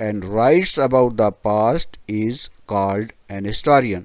and writes about the past is called an historian।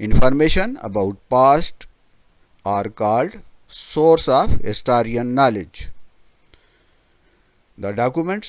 information about past are called source of historian knowledge। The documents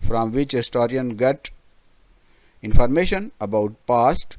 from which historian get information about past,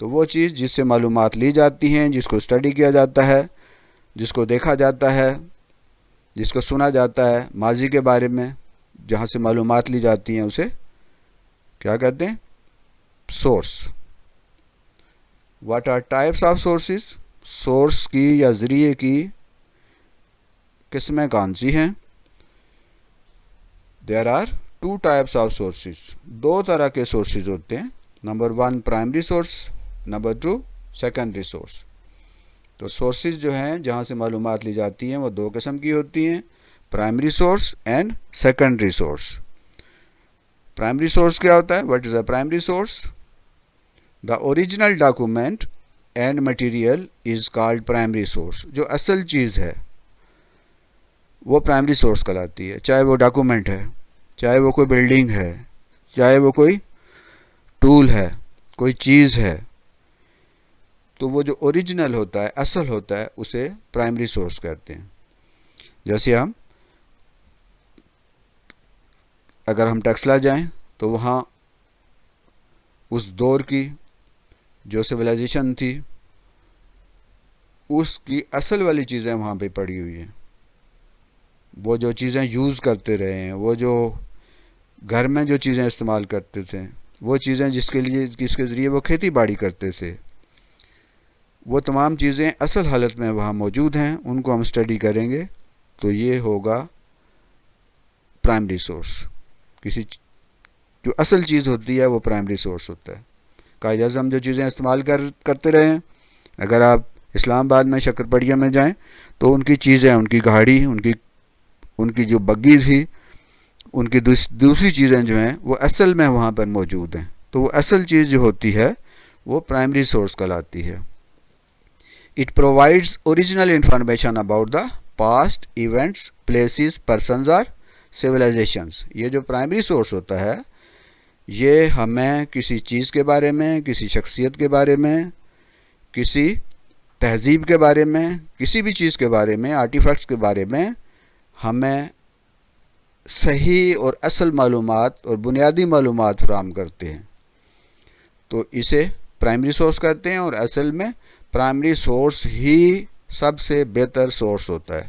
تو وہ چیز جس سے معلومات لی جاتی ہیں، جس کو اسٹڈی کیا جاتا ہے، جس کو دیکھا جاتا ہے، جس کو سنا جاتا ہے ماضی کے بارے میں، جہاں سے معلومات لی جاتی ہیں، اسے کیا کہتے ہیں؟ Source. What are types of sources? Source کی یا ذریعے کی قسمیں کون سی ہیں؟ There are two types of sources, دو طرح کے سورسز ہوتے ہیں۔ Number 1 primary source, number 2 secondary source. تو سورسز جو ہیں جہاں سے معلومات لی جاتی ہیں وہ دو قسم کی ہوتی ہیں، primary source and secondary source. Primary source کیا ہوتا ہے؟ What is a primary source? The original document and material is called primary source. جو اصل چیز ہے وہ پرائمری سورس کہلاتی ہے، چاہے وہ ڈاکومنٹ ہے، چاہے وہ کوئی بلڈنگ ہے، چاہے وہ کوئی ٹول ہے، کوئی چیز ہے۔ تو وہ جو اوریجنل ہوتا ہے، اصل ہوتا ہے، اسے پرائمری سورس کہتے ہیں۔ جیسے اگر ہم ٹیکسلا جائیں تو وہاں اس دور کی جو سویلائزیشن تھی اس کی اصل والی چیزیں وہاں پہ پڑی ہوئی ہیں۔ وہ جو چیزیں یوز کرتے رہے ہیں، وہ جو گھر میں جو چیزیں استعمال کرتے تھے، وہ چیزیں جس کے ذریعے وہ کھیتی باڑی کرتے تھے، وہ تمام چیزیں اصل حالت میں وہاں موجود ہیں، ان کو ہم اسٹڈی کریں گے تو یہ ہوگا پرائمری سورس۔ کسی جو اصل چیز ہوتی ہے وہ پرائمری سورس ہوتا ہے۔ قائد اعظم جو چیزیں استعمال کرتے رہے ہیں، اگر آپ اسلام آباد میں شکرپڑیا میں جائیں تو ان کی چیزیں، ان کی گاڑی، ان کی جو بگی تھی، ان کی دوسری چیزیں جو ہیں وہ اصل میں وہاں پر موجود ہیں۔ تو وہ اصل چیز جو ہوتی ہے وہ پرائمری سورس کہلاتی ہے۔ It provides original information about the past events, places, persons or civilizations۔ یہ جو پرائمری سورس ہوتا ہے یہ ہمیں کسی چیز کے بارے میں، کسی شخصیت کے بارے میں، کسی تہذیب کے بارے میں، کسی بھی چیز کے بارے میں، آرٹیفیکٹس کے بارے میں ہمیں صحیح اور اصل معلومات اور بنیادی معلومات فراہم کرتے ہیں۔ تو اسے پرائمری سورس کرتے ہیں، اور اصل میں پرائمری سورس ہی سب سے بہتر سورس ہوتا ہے۔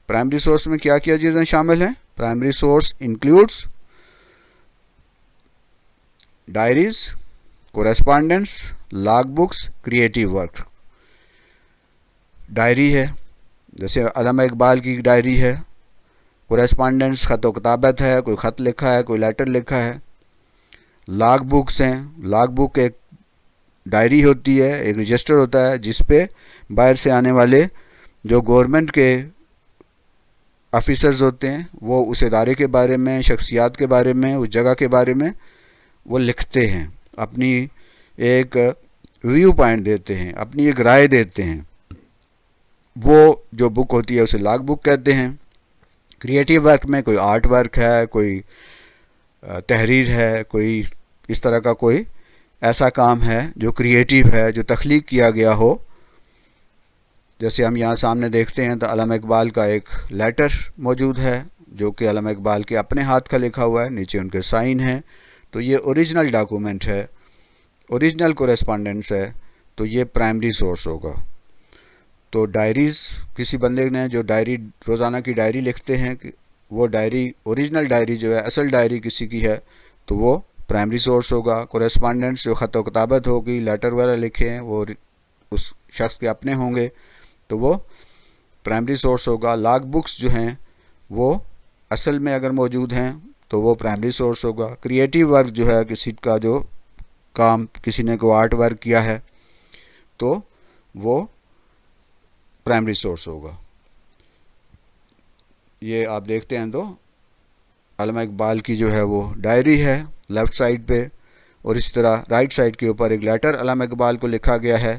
پرائمری سورس میں کیا کیا چیزیں شامل ہیں؟ Primary source includes diaries, correspondence, log books, creative work. Diary ہے، جیسے علامہ اقبال کی ڈائری ہے۔ کورسپانڈنس، خط و کتابت ہے، کوئی خط لکھا ہے، کوئی لیٹر لکھا ہے۔ لاگ بکس ہیں، لاگ بک ایک ڈائری ہوتی ہے، ایک رجسٹر ہوتا ہے جس پہ باہر سے آنے والے جو گورنمنٹ کے آفیسرز ہوتے ہیں وہ اس ادارے کے بارے میں، شخصیات کے بارے میں، اس جگہ کے بارے میں وہ لکھتے ہیں، اپنی ایک ویو پوائنٹ دیتے ہیں، اپنی ایک رائے دیتے ہیں۔ وہ جو بک ہوتی ہے اسے لاگ بک کہتے ہیں۔ کریٹیو ورک میں کوئی آرٹ ورک ہے، کوئی تحریر ہے، کوئی اس طرح کا کوئی ایسا کام ہے جو کریٹیو ہے، جو تخلیق کیا گیا ہو۔ جیسے ہم یہاں سامنے دیکھتے ہیں تو علامہ اقبال کا ایک لیٹر موجود ہے جو کہ علامہ اقبال کے اپنے ہاتھ کا لکھا ہوا ہے، نیچے ان کے سائن ہیں۔ تو یہ اوریجنل ڈاکومنٹ ہے، اوریجنل کورسپانڈنس ہے، تو یہ پرائمری سورس ہوگا۔ تو ڈائریز، کسی بندے نے جو ڈائری، روزانہ کی ڈائری لکھتے ہیں، وہ ڈائری، اوریجنل ڈائری جو ہے، اصل ڈائری کسی کی ہے تو وہ پرائمری سورس ہوگا۔ کورسپانڈنس جو خط و کتابت ہوگی، لیٹر وغیرہ لکھے ہیں، وہ اس شخص کے اپنے ہوں گے تو وہ پرائمری سورس ہوگا۔ لاگ بکس جو ہیں وہ اصل میں اگر موجود ہیں تو وہ پرائمری سورس ہوگا۔ کریٹیو ورک جو ہے، کسی کا جو کام، کسی نے کوئی آرٹ ورک کیا ہے تو وہ پرائمری سورس ہوگا۔ یہ آپ دیکھتے ہیں تو علامہ اقبال کی جو ہے وہ ڈائری ہے لیفٹ سائڈ پہ، اور اسی طرح رائٹ سائڈ کے اوپر ایک لیٹر علامہ اقبال کو لکھا گیا ہے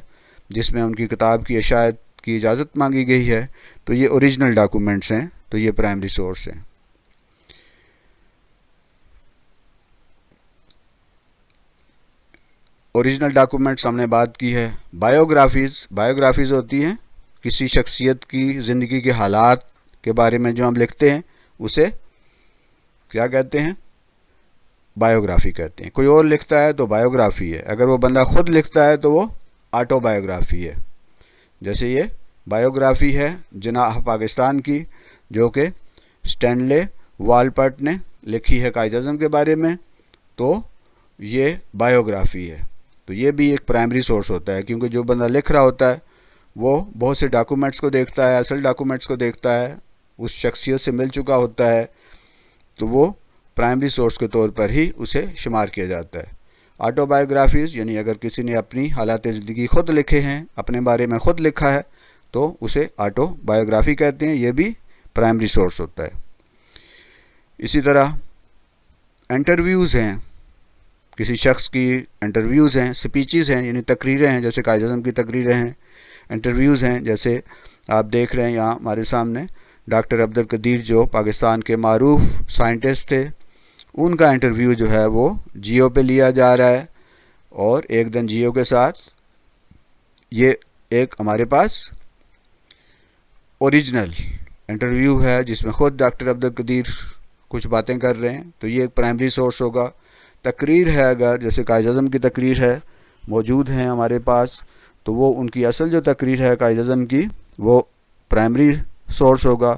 جس میں ان کی کتاب کی اشاعت کی اجازت مانگی گئی ہے۔ تو یہ اوریجنل ڈاکومنٹس ہیں، تو یہ پرائمری سورس ہیں۔ اوریجنل ڈاکومنٹس ہم نے بات کی ہے۔ بایوگرافیز ہوتی ہیں کسی شخصیت کی زندگی کے حالات کے بارے میں جو ہم لکھتے ہیں اسے کیا کہتے ہیں؟ بایوگرافی کہتے ہیں. کوئی اور لکھتا ہے تو بایوگرافی ہے, اگر وہ بندہ خود لکھتا ہے تو وہ آٹو بایوگرافی ہے. جیسے یہ بایوگرافی ہے جناح پاکستان کی, جو کہ اسٹینلے والپٹ نے لکھی ہے قائد اعظم کے بارے میں, تو یہ بایوگرافی ہے. تو یہ بھی ایک پرائمری سورس ہوتا ہے, کیونکہ جو بندہ لکھ رہا ہوتا ہے وہ بہت سے ڈاکومنٹس کو دیکھتا ہے, اصل ڈاکومنٹس کو دیکھتا ہے, اس شخصیت سے مل چکا ہوتا ہے, تو وہ پرائمری سورس کے طور پر ہی اسے شمار کیا جاتا ہے. آٹو بایوگرافیز یعنی اگر کسی نے اپنی حالات زندگی خود لکھے ہیں, اپنے بارے میں خود لکھا ہے, تو اسے آٹو بایوگرافی کہتے ہیں. یہ بھی پرائمری سورس ہوتا ہے. اسی طرح انٹرویوز ہیں, کسی شخص کی انٹرویوز ہیں, سپیچز ہیں یعنی تقریریں ہیں, جیسے قائد اعظم کی تقریریں ہیں. انٹرویوز ہیں جیسے آپ دیکھ رہے ہیں یہاں ہمارے سامنے ڈاکٹر عبدالقدیر جو پاکستان کے معروف سائنٹسٹ تھے, ان کا انٹرویو جو ہے وہ جیو پہ لیا جا رہا ہے, اور ایک دن جیو کے ساتھ یہ ایک ہمارے پاس اوریجنل انٹرویو ہے جس میں خود ڈاکٹر عبدالقدیر کچھ باتیں کر رہے ہیں, تو یہ ایک پرائمری سورس ہوگا. تقریر ہے اگر جیسے قائد اعظم کی تقریر ہے موجود ہیں ہمارے پاس, تو وہ ان کی اصل جو تقریر ہے قائد اعظم کی وہ پرائمری سورس ہوگا.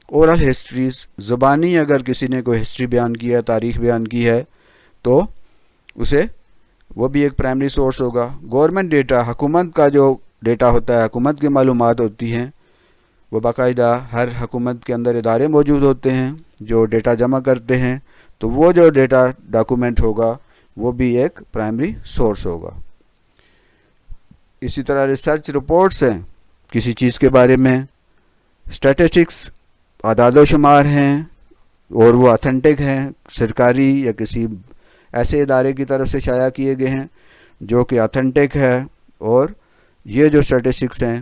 اورل ہسٹریز, زبانی اگر کسی نے کوئی ہسٹری بیان کی ہے, تاریخ بیان کی ہے, تو اسے وہ بھی ایک پرائمری سورس ہوگا. گورنمنٹ ڈیٹا, حکومت کا جو ڈیٹا ہوتا ہے, حکومت کی معلومات ہوتی ہیں, وہ باقاعدہ ہر حکومت کے اندر ادارے موجود ہوتے ہیں جو ڈیٹا جمع کرتے ہیں, تو وہ جو ڈیٹا ڈاکومنٹ ہوگا وہ بھی ایک پرائمری سورس ہوگا. اسی طرح ریسرچ رپورٹس ہیں کسی چیز کے بارے میں, اسٹیٹسٹکس اعداد و شمار ہیں, اور وہ اتھینٹک ہیں, سرکاری یا کسی ایسے ادارے کی طرف سے شائع کیے گئے ہیں جو کہ اتھینٹک ہے, اور یہ جو اسٹیٹسٹکس ہیں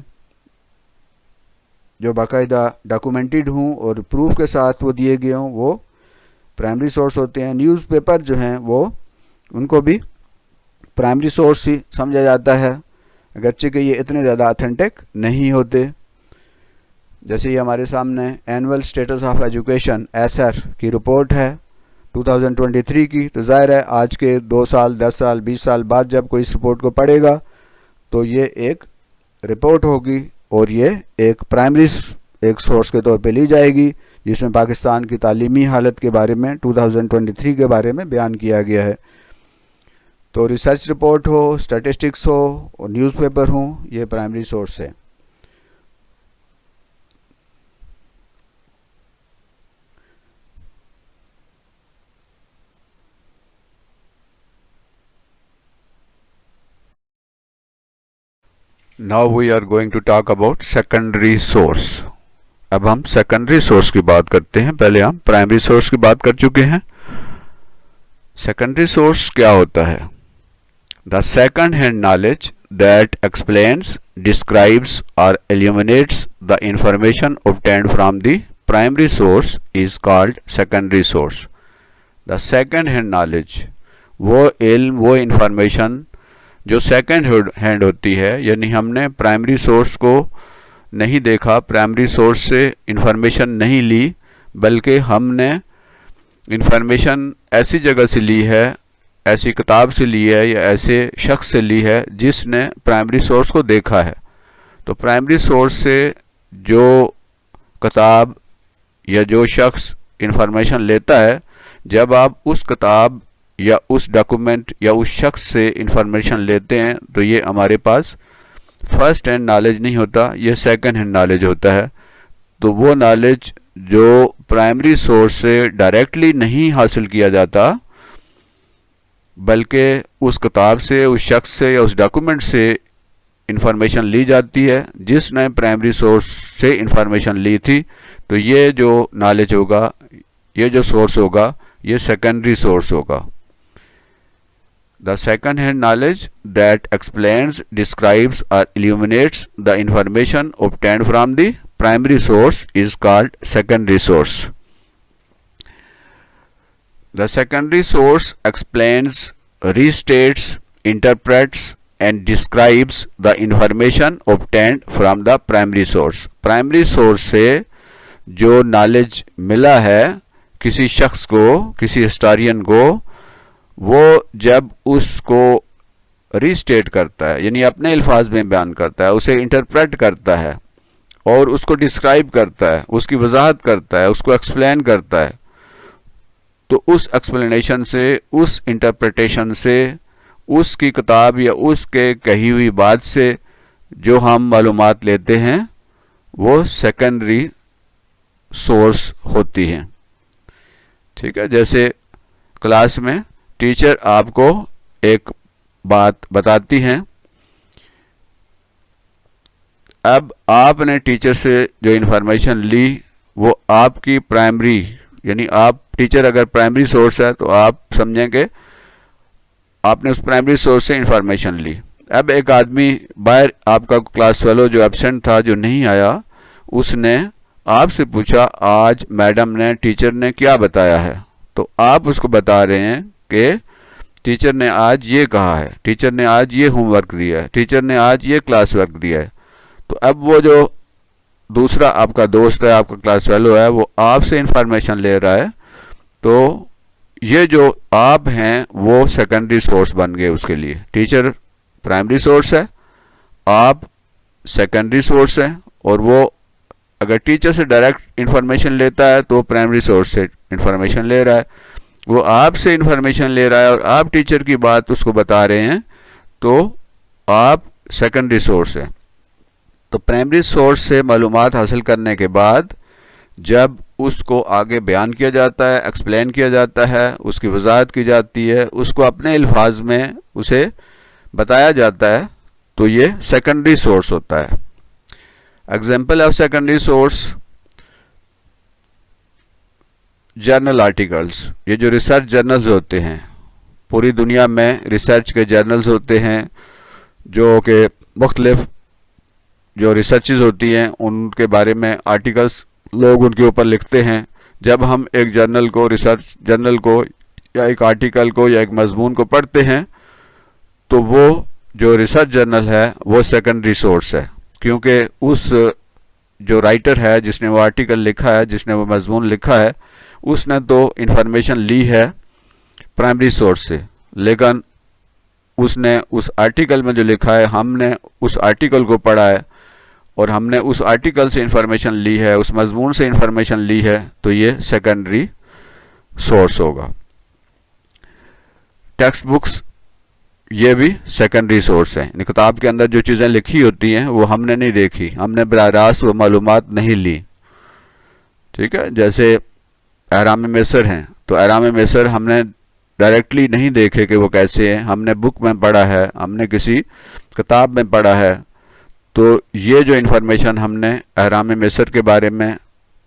جو باقاعدہ ڈاکومنٹڈ ہوں اور پروف کے ساتھ وہ دیے گئے ہوں, وہ پرائمری سورس ہوتے ہیں. نیوز پیپر جو ہیں وہ ان کو بھی پرائمری سورس ہی سمجھا جاتا ہے, اگرچہ کہ یہ اتنے زیادہ اتھینٹک نہیں ہوتے. جیسے یہ ہمارے سامنے اینول اسٹیٹس آف ایجوکیشن ایسر کی رپورٹ ہے 2023 کی, تو ظاہر ہے آج کے 2 سال 10 سال 20 سال بعد جب کوئی اس رپورٹ کو پڑھے گا تو یہ ایک رپورٹ ہوگی, اور یہ ایک پرائمری ایک سورس کے طور پہ لی جائے گی, جس میں پاکستان کی تعلیمی حالت کے بارے میں 2023 کے بارے میں بیان کیا گیا ہے. تو ریسرچ رپورٹ ہو, اسٹیٹسٹکس ہو اور نیوز پیپر ہوں, یہ پرائمری سورس ہے. Now we are going to talk about secondary source. اب ہم سیکنڈری سورس کی بات کرتے ہیں, پہلے ہم پرائمری سورس کی بات کر چکے ہیں. سیکنڈری سورس کیا ہوتا ہے؟ The second hand knowledge that explains, describes or illuminates the information obtained from the primary source is called secondary source. The second hand knowledge, وہ علم وہ انفارمیشن جو سیکنڈ ہینڈ ہوتی ہے, یعنی ہم نے پرائمری سورس کو نہیں دیکھا, پرائمری سورس سے انفارمیشن نہیں لی, بلکہ ہم نے انفارمیشن ایسی جگہ سے لی ہے, ایسی کتاب سے لی ہے یا ایسے شخص سے لی ہے جس نے پرائمری سورس کو دیکھا ہے. تو پرائمری سورس سے جو کتاب یا جو شخص انفارمیشن لیتا ہے, جب آپ اس کتاب یا اس ڈاکومنٹ یا اس شخص سے انفارمیشن لیتے ہیں تو یہ ہمارے پاس فرسٹ ہینڈ نالج نہیں ہوتا, یہ سیکنڈ ہینڈ نالج ہوتا ہے. تو وہ نالج جو پرائمری سورس سے ڈائریکٹلی نہیں حاصل کیا جاتا, بلکہ اس کتاب سے, اس شخص سے یا اس ڈاکومنٹ سے انفارمیشن لی جاتی ہے جس نے پرائمری سورس سے انفارمیشن لی تھی, تو یہ جو نالج ہوگا, یہ جو سورس ہوگا, یہ سیکنڈری سورس ہوگا. The second hand knowledge that explains, describes or illuminates the information obtained from the primary source is called secondary source. The secondary source explains, restates, interprets and describes the information obtained from the primary source. Primary source سے جو knowledge ملا ہے کسی شخص کو, کسی historian کو, وہ جب اس کو ریسٹیٹ کرتا ہے یعنی اپنے الفاظ میں بیان کرتا ہے، اسے انٹرپریٹ کرتا ہے اور اس کو ڈسکرائب کرتا ہے، اس کی وضاحت کرتا ہے، اس کو ایکسپلین کرتا ہے، تو اس ایکسپلینیشن سے، اس انٹرپریٹیشن سے، اس کی کتاب یا اس کے کہی ہوئی بات سے جو ہم معلومات لیتے ہیں وہ سیکنڈری سورس ہوتی ہیں. ٹھیک ہے، جیسے کلاس میں ٹیچر آپ کو ایک بات بتاتی ہیں، اب آپ نے ٹیچر سے جو انفارمیشن لی وہ آپ کی پرائمری، یعنی آپ ٹیچر اگر پرائمری سورس ہے تو آپ سمجھیں کہ آپ نے اس پرائمری سورس سے انفارمیشن لی. اب ایک آدمی باہر، آپ کا کلاس فیلو جو ایبسنٹ تھا، جو نہیں آیا، اس نے آپ سے پوچھا آج میڈم نے، ٹیچر نے کیا بتایا ہے، تو آپ اس کو بتا رہے ہیں کہ ٹیچر نے آج یہ کہا ہے، ٹیچر نے آج یہ ہوم ورک دیا ہے، ٹیچر نے آج یہ کلاس ورک دیا ہے. تو اب وہ جو دوسرا آپ کا دوست ہے، آپ کا کلاس فیلو ہے، وہ آپ سے انفارمیشن لے رہا ہے، تو یہ جو آپ ہیں وہ سیکنڈری سورس بن گئے اس کے لیے. ٹیچر پرائمری سورس ہے، آپ سیکنڈری سورس ہیں، اور وہ اگر ٹیچر سے ڈائریکٹ انفارمیشن لیتا ہے تو وہ پرائمری سورس سے انفارمیشن لے رہا ہے. وہ آپ سے انفارمیشن لے رہا ہے اور آپ ٹیچر کی بات اس کو بتا رہے ہیں، تو آپ سیکنڈری سورس ہیں. تو پرائمری سورس سے معلومات حاصل کرنے کے بعد جب اس کو آگے بیان کیا جاتا ہے، ایکسپلین کیا جاتا ہے، اس کی وضاحت کی جاتی ہے، اس کو اپنے الفاظ میں اسے بتایا جاتا ہے، تو یہ سیکنڈری سورس ہوتا ہے. Example of secondary source, journal articles. یہ جو ریسرچ جرنلز ہوتے ہیں، پوری دنیا میں ریسرچ کے جرنلز ہوتے ہیں جو کہ مختلف جو ریسرچز ہوتی ہیں ان کے بارے میں آرٹیکلز لوگ ان کے اوپر لکھتے ہیں. جب ہم ایک جرنل کو، ریسرچ جرنل کو یا ایک آرٹیکل کو یا ایک مضمون کو پڑھتے ہیں تو وہ جو ریسرچ جرنل ہے وہ سیکنڈری سورس ہے، کیونکہ اس جو رائٹر ہے جس نے وہ آرٹیکل لکھا ہے، جس نے وہ مضمون لکھا ہے، اس نے تو انفارمیشن لی ہے پرائمری سورس سے، لیکن اس نے اس آرٹیکل میں جو لکھا ہے، ہم نے اس آرٹیکل کو پڑھا ہے اور ہم نے اس آرٹیکل سے انفارمیشن لی ہے، اس مضمون سے انفارمیشن لی ہے، تو یہ سیکنڈری سورس ہوگا. ٹیکسٹ بکس یہ بھی سیکنڈری سورس ہیں. کتاب کے اندر جو چیزیں لکھی ہوتی ہیں وہ ہم نے نہیں دیکھی، ہم نے براہ راست وہ معلومات نہیں لی. ٹھیک ہے، جیسے احرام مصر ہیں، تو احرام مصر ہم نے ڈائریکٹلی نہیں دیکھے کہ وہ کیسے ہیں، ہم نے بک میں پڑھا ہے، ہم نے کسی کتاب میں پڑھا ہے. تو یہ جو انفارمیشن ہم نے احرام مصر کے بارے میں،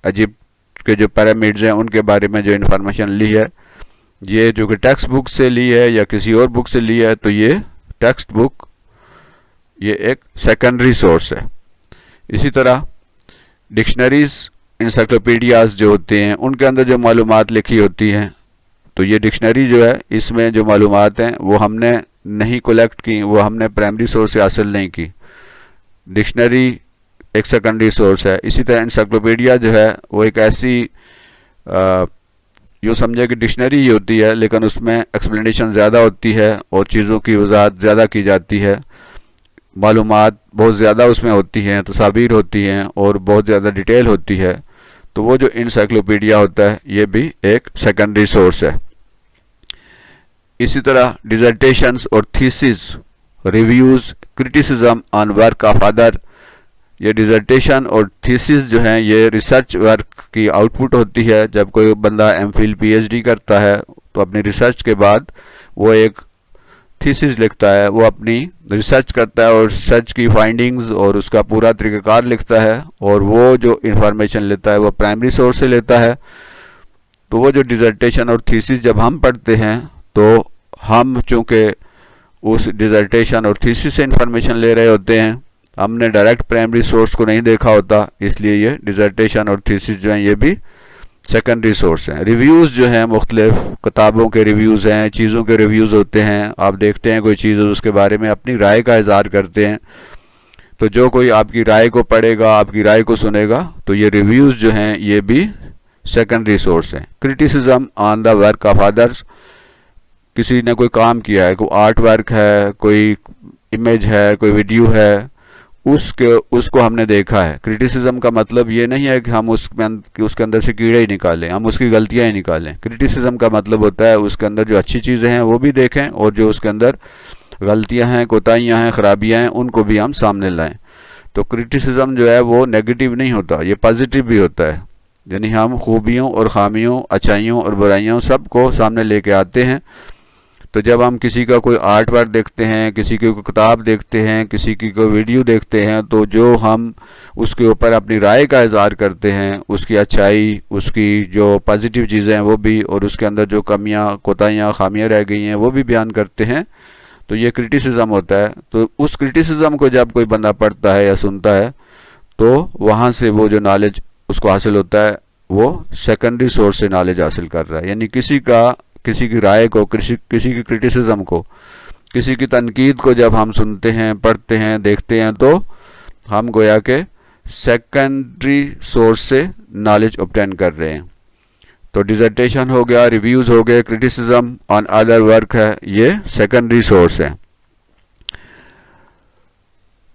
ایجپٹ کے جو پیرامڈز ہیں ان کے بارے میں جو انفارمیشن لی ہے، یہ جو کہ ٹیکسٹ بک سے لی ہے یا کسی اور بک سے لی ہے، تو یہ ٹیکسٹ بک یہ ایک سیکنڈری سورس ہے. اسی طرح ڈکشنریز، انسائکلوپیڈیاز جو ہوتے ہیں ان کے اندر جو معلومات لکھی ہوتی ہیں، تو یہ ڈکشنری جو ہے اس میں جو معلومات ہیں وہ ہم نے نہیں کولیکٹ کی، وہ ہم نے پرائمری سورس سے حاصل نہیں کی. ڈکشنری ایک سیکنڈری سورس ہے. اسی طرح انسائکلوپیڈیا جو ہے وہ ایک ایسی یوں سمجھے کہ ڈکشنری ہی ہوتی ہے، لیکن اس میں ایکسپلینیشن زیادہ ہوتی ہے اور چیزوں کی وضاحت زیادہ کی جاتی ہے، معلومات بہت زیادہ اس میں ہوتی ہیں، تصاویر ہوتی ہیں اور بہت زیادہ ڈیٹیل ہوتی ہے. تو وہ جو انسائکلوپیڈیا ہوتا ہے یہ بھی ایک سیکنڈری سورس ہے. اسی طرح ڈیزرٹیشنز اور theses, reviews, criticism on work of other. یہ ڈیزرٹیشن اور تھیسز جو ہیں یہ ریسرچ ورک کی آؤٹ پٹ ہوتی ہے. جب کوئی بندہ M Phil P H D کرتا ہے تو اپنی ریسرچ کے بعد وہ ایک تھیسز لکھتا ہے، وہ اپنی ریسرچ کرتا ہے اور ریسرچ کی فائنڈنگز اور اس کا پورا طریقہ کار لکھتا ہے، اور وہ جو انفارمیشن لیتا ہے وہ پرائمری سورس سے لیتا ہے. تو وہ جو ڈیزرٹیشن اور تھیسز جب ہم پڑھتے ہیں تو ہم چونکہ اس ڈیزرٹیشن اور تھیسز سے انفارمیشن لے رہے ہوتے ہیں، ہم نے ڈائریکٹ پرائمری سورس کو نہیں دیکھا ہوتا، اس لیے یہ ڈیزرٹیشن اور تھیسز جو ہیں یہ بھی سیکنڈری سورس ہیں. ریویوز جو ہیں مختلف کتابوں کے ریویوز ہیں، چیزوں کے ریویوز ہوتے ہیں. آپ دیکھتے ہیں کوئی چیز اور اس کے بارے میں اپنی رائے کا اظہار کرتے ہیں، تو جو کوئی آپ کی رائے کو پڑھے گا، آپ کی رائے کو سنے گا، تو یہ ریویوز جو ہیں یہ بھی سیکنڈری سورس ہیں. Criticism on the work of others. کسی نے کوئی کام کیا ہے، کوئی آرٹ ورک ہے، کوئی امیج ہے، کوئی ویڈیو ہے، اس کو ہم نے دیکھا ہے. کرٹیسزم کا مطلب یہ نہیں ہے کہ ہم اس کے اندر سے کیڑے ہی نکالیں، ہم اس کی غلطیاں ہی نکالیں. کرٹیسزم کا مطلب ہوتا ہے اس کے اندر جو اچھی چیزیں ہیں وہ بھی دیکھیں، اور جو اس کے اندر غلطیاں ہیں، کوتاہیاں ہیں، خرابیاں ہیں، ان کو بھی ہم سامنے لائیں. تو کرٹیسزم جو ہے وہ نیگیٹو نہیں ہوتا، یہ پازیٹیو بھی ہوتا ہے. یعنی ہم خوبیوں اور خامیوں، اچھائیوں اور برائیوں سب کو سامنے لے کے آتے ہیں. تو جب ہم کسی کا کوئی آرٹ ورک دیکھتے ہیں، کسی کی کوئی کتاب دیکھتے ہیں، کسی کی کوئی ویڈیو دیکھتے ہیں، تو جو ہم اس کے اوپر اپنی رائے کا اظہار کرتے ہیں، اس کی اچھائی، اس کی جو پازیٹیو چیزیں ہیں وہ بھی، اور اس کے اندر جو کمیاں، کوتاہیاں، خامیاں رہ گئی ہیں وہ بھی بیان کرتے ہیں. تو یہ کرٹیسزم ہوتا ہے. تو اس کرٹیسزم کو جب کوئی بندہ پڑھتا ہے یا سنتا ہے تو وہاں سے وہ جو نالج اس کو حاصل ہوتا ہے وہ سیکنڈری سورس سے نالج حاصل کر رہا ہے. یعنی کسی کی رائے کو، کسی کی کرٹیسزم کو، کسی کی تنقید کو جب ہم سنتے ہیں، پڑھتے ہیں، دیکھتے ہیں تو ہم گویا کہ سیکنڈری سورس سے نالج اوبٹین کر رہے ہیں. تو ڈیزرٹیشن ہو گیا، ریویوز ہو گئے، کرٹیسزم آن ادر ورک ہے، یہ سیکنڈری سورس ہے.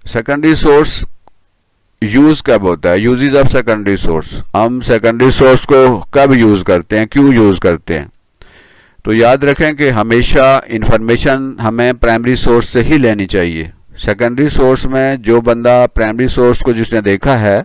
سیکنڈری سورس یوز کب ہوتا ہے؟ Uses of secondary source. ہم سیکنڈری سورس کو کب یوز کرتے ہیں، کیوں یوز کرتے ہیں؟ تو یاد رکھیں کہ ہمیشہ انفارمیشن ہمیں پرائمری سورس سے ہی لینی چاہیے. سیکنڈری سورس میں جو بندہ پرائمری سورس کو جس نے دیکھا ہے،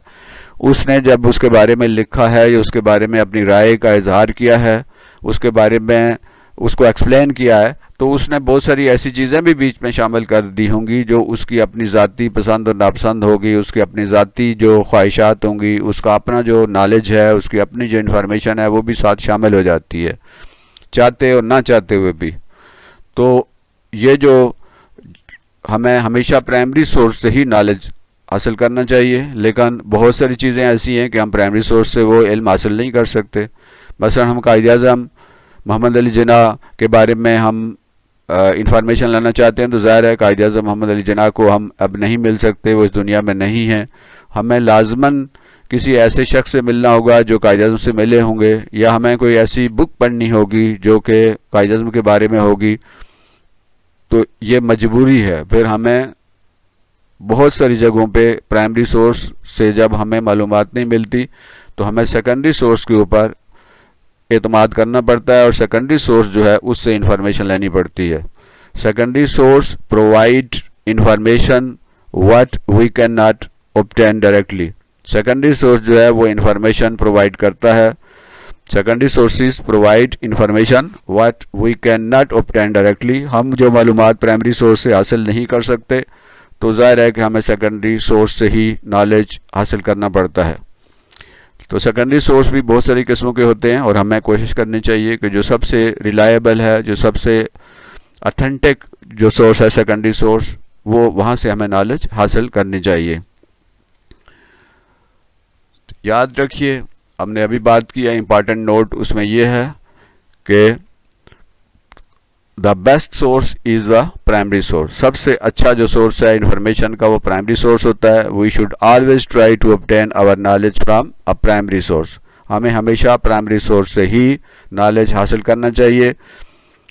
اس نے جب اس کے بارے میں لکھا ہے یا اس کے بارے میں اپنی رائے کا اظہار کیا ہے، اس کے بارے میں اس کو ایکسپلین کیا ہے، تو اس نے بہت ساری ایسی چیزیں بھی بیچ میں شامل کر دی ہوں گی جو اس کی اپنی ذاتی پسند اور ناپسند ہوگی، اس کی اپنی ذاتی جو خواہشات ہوں گی، اس کا اپنا جو نالج ہے، اس کی اپنی جو انفارمیشن ہے وہ بھی ساتھ شامل ہو جاتی ہے، چاہتے اور نہ چاہتے ہوئے بھی. تو یہ جو ہمیں ہمیشہ پرائمری سورس سے ہی نالج حاصل کرنا چاہیے. لیکن بہت ساری چیزیں ایسی ہیں کہ ہم پرائمری سورس سے وہ علم حاصل نہیں کر سکتے. مثلا ہم قائد اعظم محمد علی جناح کے بارے میں ہم انفارمیشن لانا چاہتے ہیں، تو ظاہر ہے قائد اعظم محمد علی جناح کو ہم اب نہیں مل سکتے، وہ اس دنیا میں نہیں ہیں. ہمیں لازماً کسی ایسے شخص سے ملنا ہوگا جو قائد اعظم سے ملے ہوں گے، یا ہمیں کوئی ایسی بک پڑھنی ہوگی جو کہ قائد اعظم کے بارے میں ہوگی. تو یہ مجبوری ہے. پھر ہمیں بہت ساری جگہوں پہ پرائمری سورس سے جب ہمیں معلومات نہیں ملتی تو ہمیں سیکنڈری سورس کے اوپر اعتماد کرنا پڑتا ہے، اور سیکنڈری سورس جو ہے اس سے انفارمیشن لینی پڑتی ہے. Secondary source provide information what we can not obtain directly. Secondary source جو ہے وہ انفارمیشن پرووائڈ کرتا ہے. Secondary sources provide information what we can not obtain directly. ہم جو معلومات پرائمری سورس سے حاصل نہیں کر سکتے تو ظاہر ہے کہ ہمیں سیکنڈری سورس سے ہی نالج حاصل کرنا پڑتا ہے. تو سیکنڈری سورس بھی بہت ساری قسموں کے ہوتے ہیں، اور ہمیں کوشش کرنی چاہیے کہ جو سب سے ریلائبل ہے، جو سب سے اتھینٹک جو سورس ہے سیکنڈری سورس، وہ وہاں سے ہمیں نالج حاصل کرنی چاہیے. یاد رکھیے، ہم نے ابھی بات کی ہے، امپارٹنٹ نوٹ اس میں یہ ہے کہ the best source is the primary source. سب سے اچھا جو سورس ہے انفارمیشن کا وہ پرائمری سورس ہوتا ہے. We should always try to obtain our knowledge from a primary source. ہمیں ہمیشہ پرائمری سورس سے ہی نالج حاصل کرنا چاہیے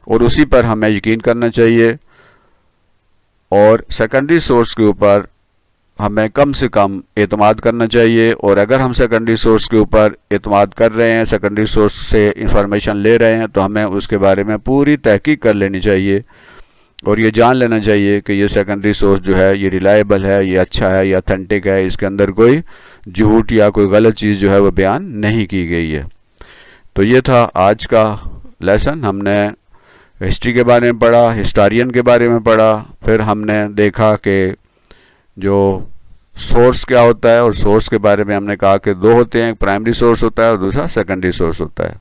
اور اسی پر ہمیں یقین کرنا چاہیے، اور سیکنڈری سورس کے اوپر ہمیں کم سے کم اعتماد کرنا چاہیے. اور اگر ہم سیکنڈری سورس کے اوپر اعتماد کر رہے ہیں، سیکنڈری سورس سے انفارمیشن لے رہے ہیں، تو ہمیں اس کے بارے میں پوری تحقیق کر لینی چاہیے اور یہ جان لینا چاہیے کہ یہ سیکنڈری سورس جو ہے یہ ریلائبل ہے، یہ اچھا ہے، یہ اتھینٹک ہے، اس کے اندر کوئی جھوٹ یا کوئی غلط چیز جو ہے وہ بیان نہیں کی گئی ہے. تو یہ تھا آج کا لیسن. ہم نے ہسٹری کے بارے میں پڑھا، ہسٹورین کے بارے میں پڑھا، پھر ہم نے دیکھا کہ جو سورس کیا ہوتا ہے، اور سورس کے بارے میں ہم نے کہا کہ دو ہوتے ہیں، ایک پرائمری سورس ہوتا ہے اور دوسرا سیکنڈری سورس ہوتا ہے.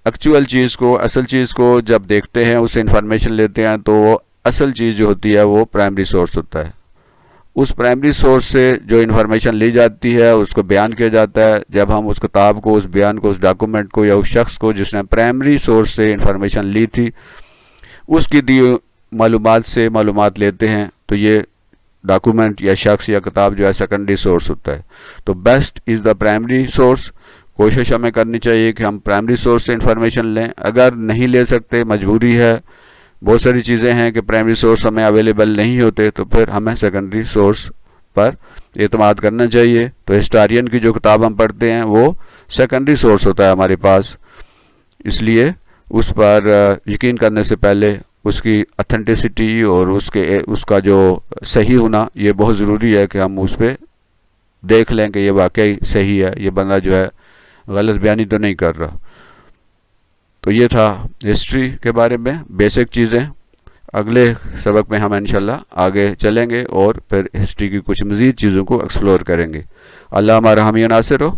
ایکچوئل چیز کو، اصل چیز کو جب دیکھتے ہیں، اسے انفارمیشن لیتے ہیں، تو وہ اصل چیز جو ہوتی ہے وہ پرائمری سورس ہوتا ہے. اس پرائمری سورس سے جو انفارمیشن لی جاتی ہے اس کو بیان کیا جاتا ہے. جب ہم اس کتاب کو، اس بیان کو، اس ڈاکومنٹ کو یا اس شخص کو جس نے پرائمری سورس سے انفارمیشن لی تھی اس کی دی معلومات سے معلومات لیتے ہیں، تو یہ ڈاکومنٹ یا شخص یا کتاب جو ہے سیکنڈری سورس ہوتا ہے. تو best is the primary source. کوشش ہمیں کرنی چاہیے کہ ہم پرائمری سورس سے انفارمیشن لیں. اگر نہیں لے سکتے، مجبوری ہے، بہت ساری چیزیں ہیں کہ پرائمری سورس ہمیں اویلیبل نہیں ہوتے، تو پھر ہمیں سیکنڈری سورس پر اعتماد کرنا چاہیے. تو ہسٹورین کی جو کتاب ہم پڑھتے ہیں وہ سیکنڈری سورس ہوتا ہے ہمارے پاس، اس لیے اس پر یقین کرنے سے پہلے اس کی اتھینٹسٹی اور اس کا جو صحیح ہونا یہ بہت ضروری ہے کہ ہم اس پہ دیکھ لیں کہ یہ واقعی صحیح ہے، یہ بندہ جو ہے غلط بیانی تو نہیں کر رہا. تو یہ تھا ہسٹری کے بارے میں بیسک چیزیں. اگلے سبق میں ہم انشاءاللہ آگے چلیں گے اور پھر ہسٹری کی کچھ مزید چیزوں کو ایکسپلور کریں گے. اللہ ہمارا حامی و ناصر ہو.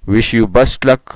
Wish you best look.